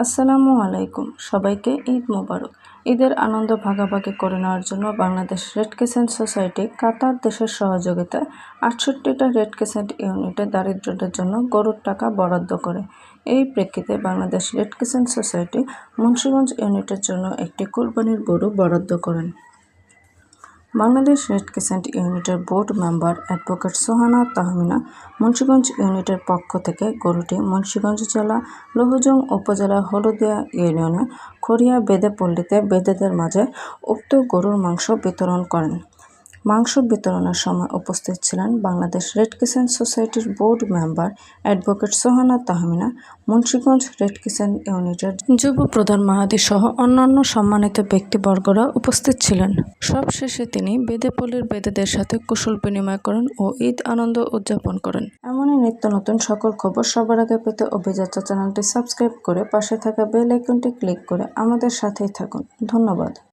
আসসালামু আলাইকুম, সবাইকে ঈদ মোবারক। ঈদের আনন্দ ভাগাভাগি করে নেওয়ার জন্য বাংলাদেশ রেড ক্রিসেন্ট সোসাইটি কাতার দেশের সহযোগিতায় ৬৮টা রেড ক্রিসেন্ট ইউনিটে দারিদ্রদের জন্য গরুর টাকা বরাদ্দ করে। এই প্রেক্ষিতে Bangladesh red crescent society Munshiganj ইউনিটের জন্য একটি কোরবানির গরু বরাদ্দ করেন। বাংলাদেশ রেড ক্রিসেন্ট ইউনিটের board member advocate Sohana Tahmina Munshiganj ইউনিটের পক্ষ থেকে গরুটি মুন্সিগঞ্জ জেলা লৌহজং উপজেলা হলদিয়া ইউনিয়নে খড়িয়া বেদেপল্লীতে বেদেদের মাঝে উক্ত গরুর মাংস বিতরণ করেন। মাংস বিতরণের সময় উপস্থিত ছিলেন বাংলাদেশ রেড ক্রিসেন্ট সোসাইটির board member advocate Sohana Tahmina, Munshiganj red crescent ইউনিটের যুব প্রধান মাহাদি সহ অন্যান্য সম্মানিত ব্যক্তিবর্গরা উপস্থিত ছিলেন। সবশেষে তিনি বেদেপল্লীর বেদেদের সাথে কুশল বিনিময় করেন ও ঈদ আনন্দ উদযাপন করেন। এমনই নিত্য নতুন সকল খবর সবার আগে পেতে অভিযাত্রা চ্যানেলটি সাবস্ক্রাইব করে পাশে থাকা বেল আইকনটি ক্লিক করে আমাদের সাথেই থাকুন। ধন্যবাদ।